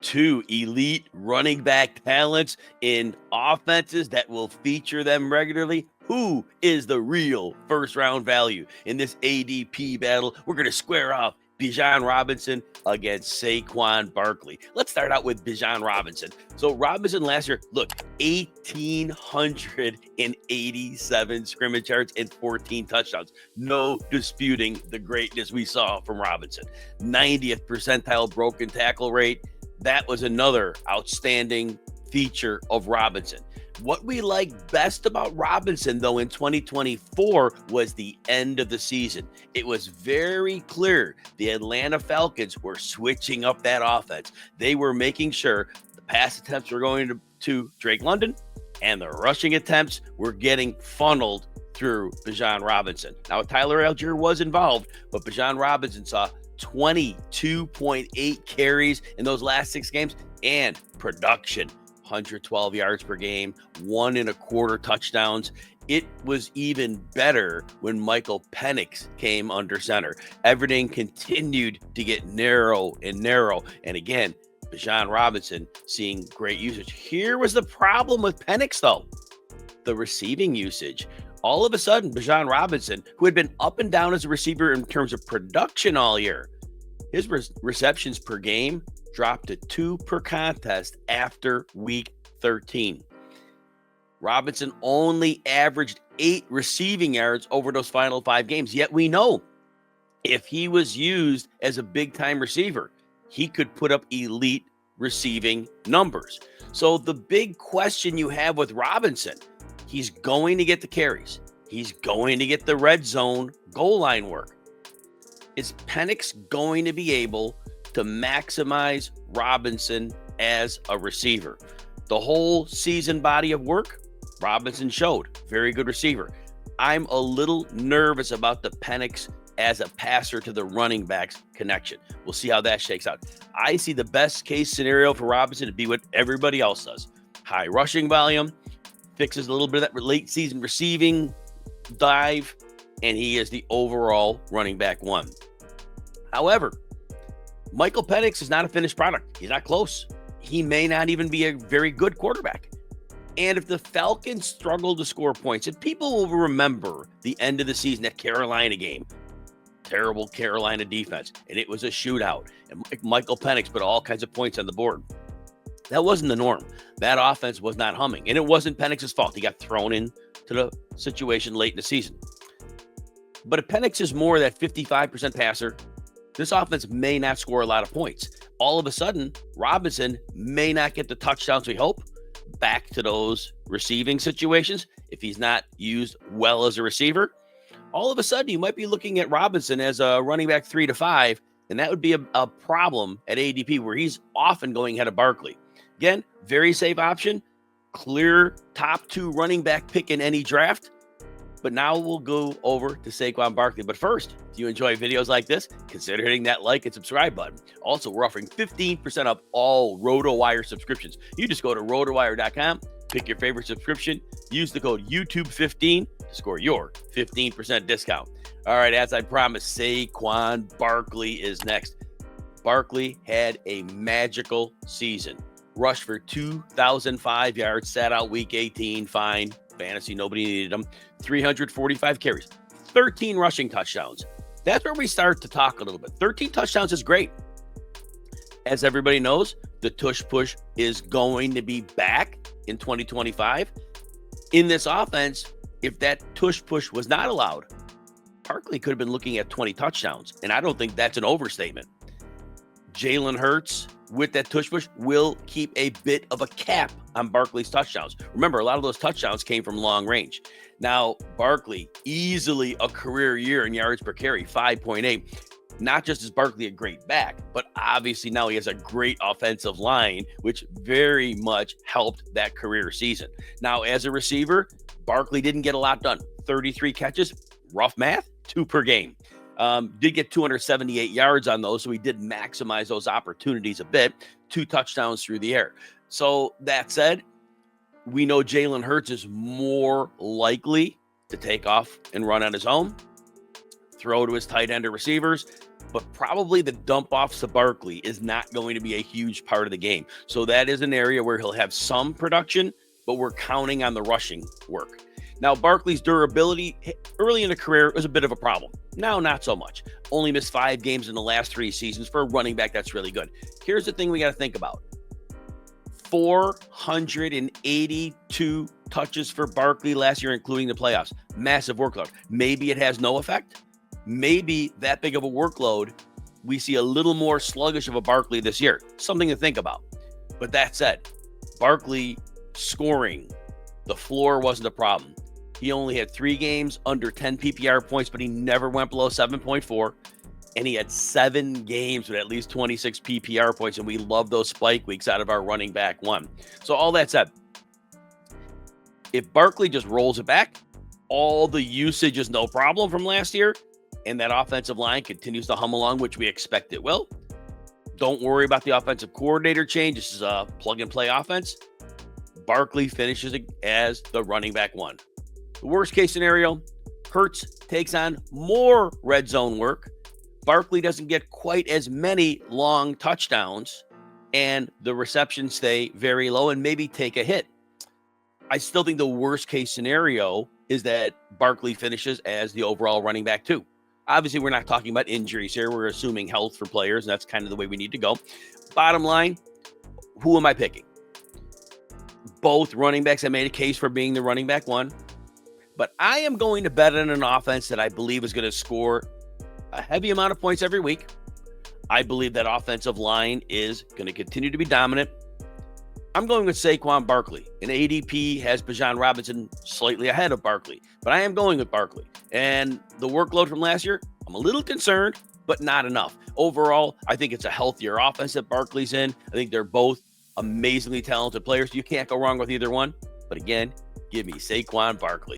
two elite running back talents in offenses that will feature them regularly. Who is the real first-round value in this ADP battle? We're going to square off Bijan Robinson against Saquon Barkley. Let's start out with Bijan Robinson. So Robinson last year, look, 1,887 scrimmage yards and 14 touchdowns. No disputing the greatness we saw from Robinson. 90th percentile broken tackle rate. That was another outstanding feature of Robinson. What we liked best about Robinson, though, in 2024 was the end of the season. It was very clear the Atlanta Falcons were switching up that offense. They were making sure the pass attempts were going to Drake London and the rushing attempts were getting funneled through Bijan Robinson. Now, Tyler Algier was involved, but Bijan Robinson saw 22.8 carries in those last 6 games and production. 112 yards per game, 1.25 touchdowns. It was even better when Michael Penix came under center. Everything continued to get narrow and narrow. And again, Bijan Robinson seeing great usage. Here was the problem with Penix, though. The receiving usage. All of a sudden, Bijan Robinson, who had been up and down as a receiver in terms of production all year, his receptions per game dropped to 2 per contest after week 13. Robinson only averaged 8 receiving yards over those final 5 games. Yet we know if he was used as a big-time receiver, he could put up elite receiving numbers. So the big question you have with Robinson, he's going to get the carries. He's going to get the red zone goal line work. Is Penix going to be able to maximize Robinson as a receiver? The whole season body of work, Robinson showed. Very good receiver. I'm a little nervous about the Penix as a passer to the running backs connection. We'll see how that shakes out. I see the best case scenario for Robinson to be what everybody else does. High rushing volume, fixes a little bit of that late season receiving dive, and he is the overall running back 1. However, Michael Penix is not a finished product. He's not close. He may not even be a very good quarterback. And if the Falcons struggle to score points, and people will remember the end of the season, that Carolina game, terrible Carolina defense, and it was a shootout, and Michael Penix put all kinds of points on the board. That wasn't the norm. That offense was not humming, and it wasn't Penix's fault. He got thrown into the situation late in the season. But if Penix is more that 55% passer, this offense may not score a lot of points. All of a sudden, Robinson may not get the touchdowns we hope back to those receiving situations if he's not used well as a receiver. All of a sudden, you might be looking at Robinson as a running back 3 to 5, and that would be a problem at ADP where he's often going ahead of Barkley. Again, very safe option, clear top 2 running back pick in any draft. But now we'll go over to Saquon Barkley. But first, if you enjoy videos like this, consider hitting that like and subscribe button. Also, we're offering 15% off all RotoWire subscriptions. You just go to rotowire.com, pick your favorite subscription, use the code YouTube15 to score your 15% discount. All right, as I promised, Saquon Barkley is next. Barkley had a magical season. Rushed for 2,005 yards, sat out week 18, fine. Fantasy, nobody needed him. 345 carries, 13 rushing touchdowns. That's where we start to talk a little bit. 13 touchdowns is great. As everybody knows, the tush push is going to be back in 2025. In this offense, if that tush push was not allowed, Barkley could have been looking at 20 touchdowns, and I don't think that's an overstatement. Jalen Hurts, with that tush push, will keep a bit of a cap on Barkley's touchdowns. Remember, a lot of those touchdowns came from long range. Now, Barkley, easily a career year in yards per carry, 5.8. Not just is Barkley a great back, but obviously now he has a great offensive line, which very much helped that career season. Now, as a receiver, Barkley didn't get a lot done. 33 catches, rough math, 2 per game. Did get 278 yards on those, so he did maximize those opportunities a bit. 2 touchdowns through the air. So that said, we know Jalen Hurts is more likely to take off and run on his own, throw to his tight end or receivers. but probably the dump offs to Barkley is not going to be a huge part of the game. So that is an area where he'll have some production, but we're counting on the rushing work. Now, Barkley's durability early in the career was a bit of a problem. Now, not so much. Only missed 5 games in the last 3 seasons. For a running back, that's really good. Here's the thing we got to think about. 482 touches for Barkley last year, including the playoffs. Massive workload. Maybe it has no effect. Maybe that big of a workload, we see a little more sluggish of a Barkley this year. Something to think about. But that said, Barkley scoring, the floor wasn't a problem. He only had 3 games under 10 PPR points, but he never went below 7.4. And he had 7 games with at least 26 PPR points. And we love those spike weeks out of our running back one. So all that said, if Barkley just rolls it back, all the usage is no problem from last year, and that offensive line continues to hum along, which we expect it will. Don't worry about the offensive coordinator change. This is a plug-and-play offense. Barkley finishes as the running back one. The worst case scenario, Hurts takes on more red zone work. Barkley doesn't get quite as many long touchdowns, and the receptions stay very low and maybe take a hit. I still think the worst case scenario is that Barkley finishes as the overall running back two. Obviously, we're not talking about injuries here. We're assuming health for players, and that's kind of the way we need to go. Bottom line, who am I picking? Both running backs have made a case for being the running back one. But I am going to bet on an offense that I believe is going to score a heavy amount of points every week. I believe that offensive line is going to continue to be dominant. I'm going with Saquon Barkley. And ADP has Bijan Robinson slightly ahead of Barkley. But I am going with Barkley. And the workload from last year, I'm a little concerned, but not enough. Overall, I think it's a healthier offense that Barkley's in. I think they're both amazingly talented players. You can't go wrong with either one. But again, give me Saquon Barkley.